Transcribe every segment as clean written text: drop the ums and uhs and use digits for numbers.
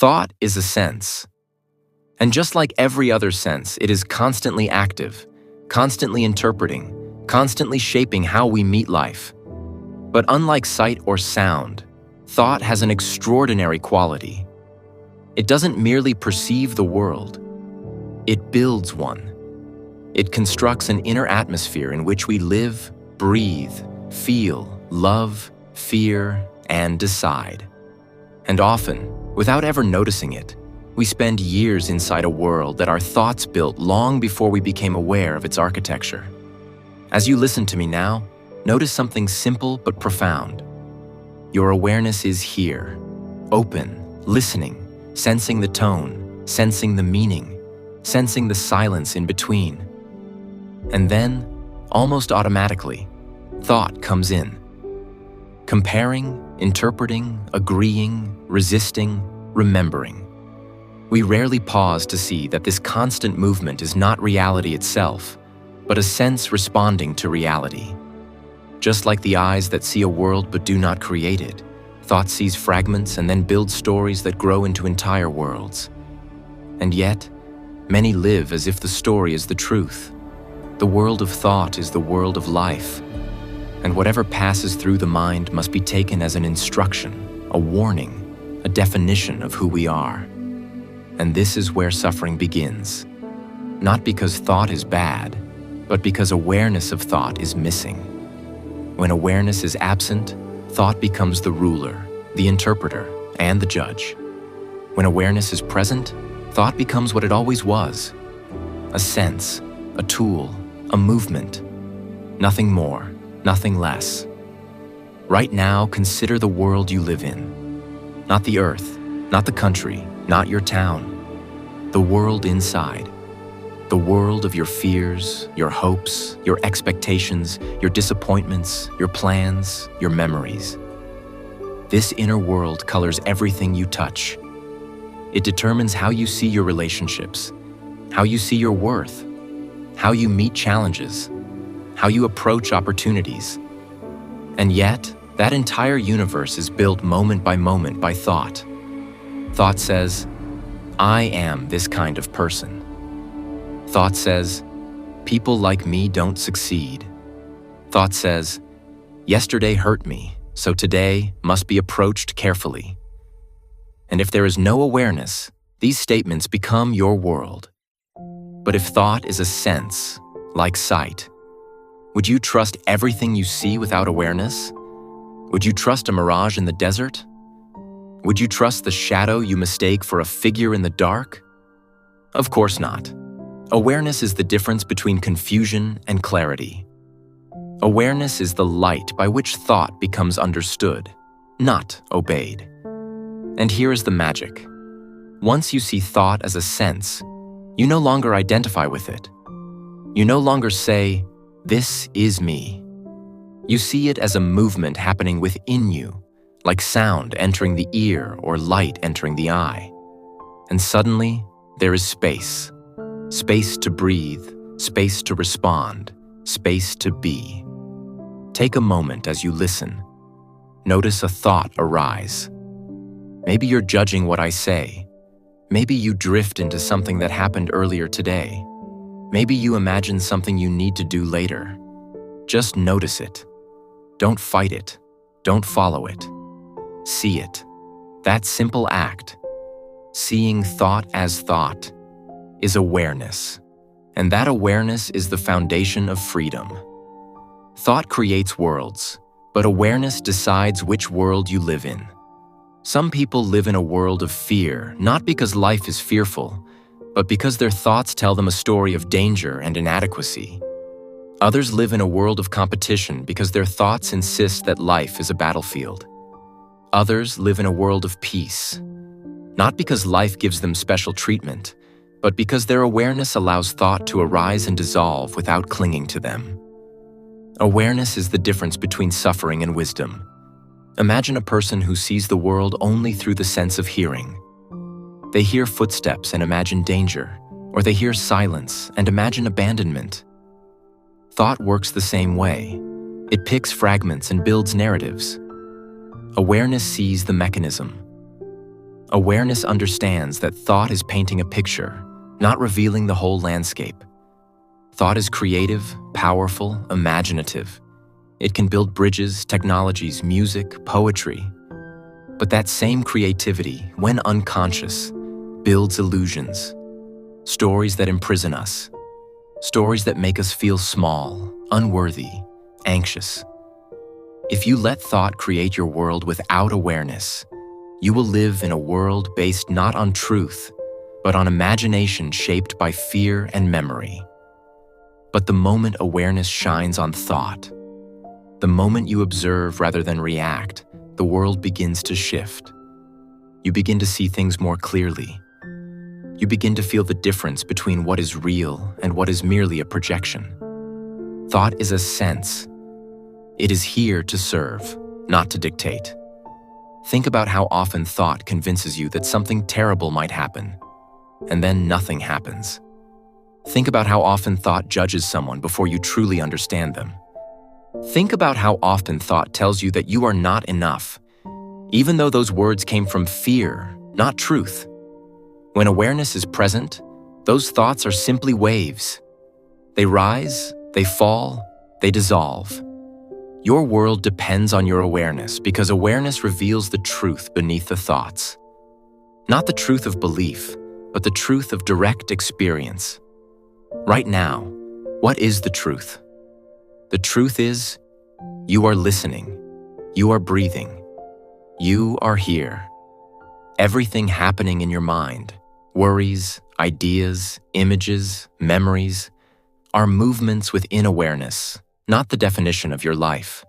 Thought is a sense. And just like every other sense, it is constantly active, constantly interpreting, constantly shaping how we meet life. But unlike sight or sound, thought has an extraordinary quality. It doesn't merely perceive the world, it builds one. It constructs an inner atmosphere in which we live, breathe, feel, love, fear, and decide. And often, without ever noticing it, we spend years inside a world that our thoughts built long before we became aware of its architecture. As you listen to me now, notice something simple but profound. Your awareness is here, open, listening, sensing the tone, sensing the meaning, sensing the silence in between. And then, almost automatically, thought comes in. Comparing, interpreting, agreeing, resisting, remembering. We rarely pause to see that this constant movement is not reality itself, but a sense responding to reality. Just like the eyes that see a world but do not create it, thought sees fragments and then builds stories that grow into entire worlds. And yet, many live as if the story is the truth. The world of thought is the world of life, and whatever passes through the mind must be taken as an instruction, a warning, a definition of who we are. And this is where suffering begins. Not because thought is bad, but because awareness of thought is missing. When awareness is absent, thought becomes the ruler, the interpreter, and the judge. When awareness is present, thought becomes what it always was: a sense, a tool, a movement. Nothing more, nothing less. Right now, consider the world you live in. Not the earth, not the country, not your town. The world inside. The world of your fears, your hopes, your expectations, your disappointments, your plans, your memories. This inner world colors everything you touch. It determines how you see your relationships, how you see your worth, how you meet challenges, how you approach opportunities. And yet, that entire universe is built moment by thought. Thought says, I am this kind of person. Thought says, people like me don't succeed. Thought says, yesterday hurt me, so today must be approached carefully. And if there is no awareness, these statements become your world. But if thought is a sense, like sight, would you trust everything you see without awareness? Would you trust a mirage in the desert? Would you trust the shadow you mistake for a figure in the dark? Of course not. Awareness is the difference between confusion and clarity. Awareness is the light by which thought becomes understood, not obeyed. And here is the magic. Once you see thought as a sense, you no longer identify with it. You no longer say, this is me. You see it as a movement happening within you, like sound entering the ear or light entering the eye. And suddenly, there is space. Space to breathe, space to respond, space to be. Take a moment as you listen. Notice a thought arise. Maybe you're judging what I say. Maybe you drift into something that happened earlier today. Maybe you imagine something you need to do later. Just notice it. Don't fight it. Don't follow it. See it. That simple act, seeing thought as thought, is awareness. And that awareness is the foundation of freedom. Thought creates worlds, but awareness decides which world you live in. Some people live in a world of fear, not because life is fearful, but because their thoughts tell them a story of danger and inadequacy. Others live in a world of competition because their thoughts insist that life is a battlefield. Others live in a world of peace, not because life gives them special treatment, but because their awareness allows thought to arise and dissolve without clinging to them. Awareness is the difference between suffering and wisdom. Imagine a person who sees the world only through the sense of hearing. They hear footsteps and imagine danger, or they hear silence and imagine abandonment. Thought works the same way. It picks fragments and builds narratives. Awareness sees the mechanism. Awareness understands that thought is painting a picture, not revealing the whole landscape. Thought is creative, powerful, imaginative. It can build bridges, technologies, music, poetry. But that same creativity, when unconscious, builds illusions. Stories that imprison us. Stories that make us feel small, unworthy, anxious. If you let thought create your world without awareness, you will live in a world based not on truth, but on imagination shaped by fear and memory. But the moment awareness shines on thought, the moment you observe rather than react, the world begins to shift. You begin to see things more clearly. You begin to feel the difference between what is real and what is merely a projection. Thought is a sense. It is here to serve, not to dictate. Think about how often thought convinces you that something terrible might happen, and then nothing happens. Think about how often thought judges someone before you truly understand them. Think about how often thought tells you that you are not enough, even though those words came from fear, not truth. When awareness is present, those thoughts are simply waves. They rise, they fall, they dissolve. Your world depends on your awareness because awareness reveals the truth beneath the thoughts. Not the truth of belief, but the truth of direct experience. Right now, what is the truth? The truth is, you are listening, you are breathing, you are here. Everything happening in your mind, worries, ideas, images, memories, are movements within awareness, not the definition of your life.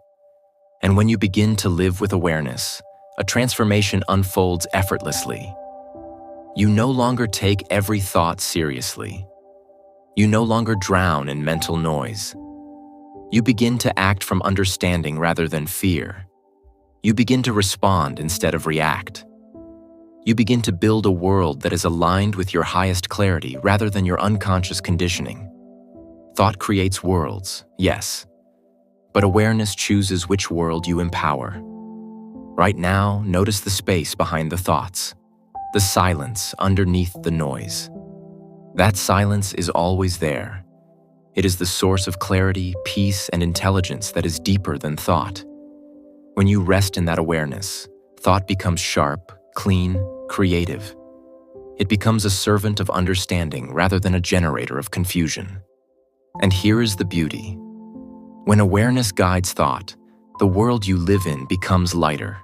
And when you begin to live with awareness, a transformation unfolds effortlessly. You no longer take every thought seriously. You no longer drown in mental noise. You begin to act from understanding rather than fear. You begin to respond instead of react. You begin to build a world that is aligned with your highest clarity rather than your unconscious conditioning. Thought creates worlds, yes, but awareness chooses which world you empower. Right now, notice the space behind the thoughts, the silence underneath the noise. That silence is always there. It is the source of clarity, peace, and intelligence that is deeper than thought. When you rest in that awareness, thought becomes sharp, clean, creative. It becomes a servant of understanding rather than a generator of confusion. And here is the beauty. When awareness guides thought, the world you live in becomes lighter.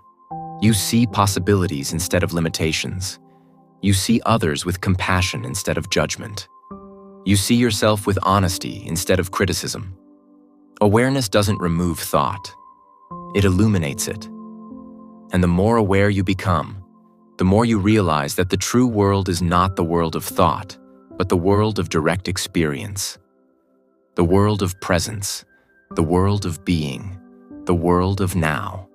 You see possibilities instead of limitations. You see others with compassion instead of judgment. You see yourself with honesty instead of criticism. Awareness doesn't remove thought. It illuminates it. And the more aware you become, the more you realize that the true world is not the world of thought, but the world of direct experience. The world of presence, the world of being, the world of now.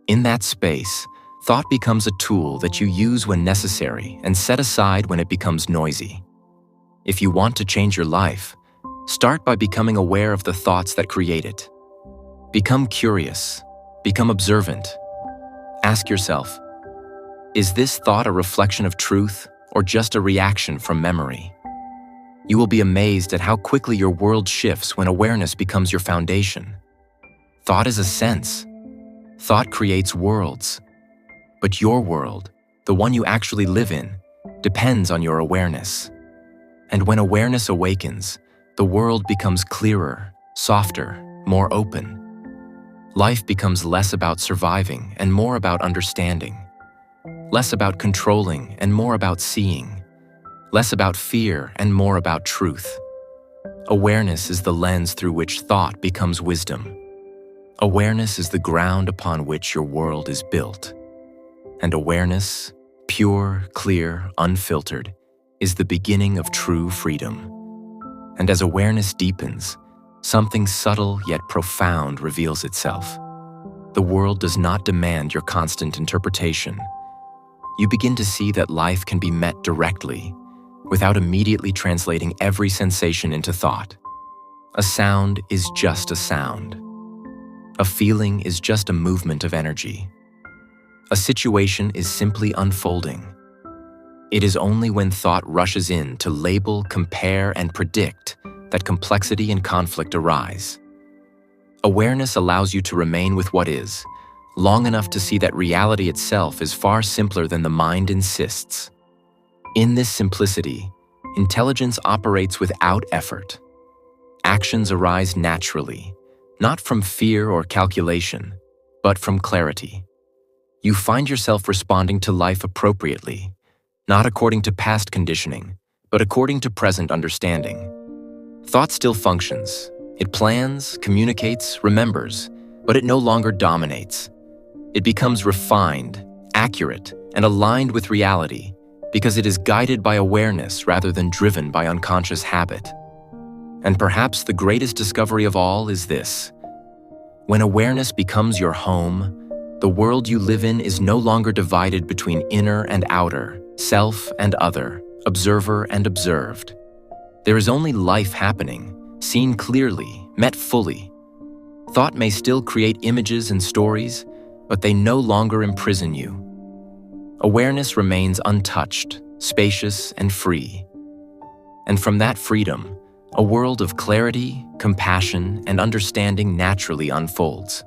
In that space, thought becomes a tool that you use when necessary and set aside when it becomes noisy. If you want to change your life, start by becoming aware of the thoughts that create it. Become curious, become observant. Ask yourself, is this thought a reflection of truth or just a reaction from memory? You will be amazed at how quickly your world shifts when awareness becomes your foundation. Thought is a sense. Thought creates worlds. But your world, the one you actually live in, depends on your awareness. And when awareness awakens, the world becomes clearer, softer, more open. Life becomes less about surviving and more about understanding. Less about controlling and more about seeing. Less about fear and more about truth. Awareness is the lens through which thought becomes wisdom. Awareness is the ground upon which your world is built. And awareness, pure, clear, unfiltered, is the beginning of true freedom. And as awareness deepens, something subtle yet profound reveals itself. The world does not demand your constant interpretation. You begin to see that life can be met directly, without immediately translating every sensation into thought. A sound is just a sound. A feeling is just a movement of energy. A situation is simply unfolding. It is only when thought rushes in to label, compare, and predict that complexity and conflict arise. Awareness allows you to remain with what is, long enough to see that reality itself is far simpler than the mind insists. In this simplicity, intelligence operates without effort. Actions arise naturally, not from fear or calculation, but from clarity. You find yourself responding to life appropriately, not according to past conditioning, but according to present understanding. Thought still functions. It plans, communicates, remembers, but it no longer dominates. It becomes refined, accurate, and aligned with reality because it is guided by awareness rather than driven by unconscious habit. And perhaps the greatest discovery of all is this: when awareness becomes your home, the world you live in is no longer divided between inner and outer, self and other, observer and observed. There is only life happening, seen clearly, met fully. Thought may still create images and stories, but they no longer imprison you. Awareness remains untouched, spacious, and free. And from that freedom, a world of clarity, compassion, and understanding naturally unfolds.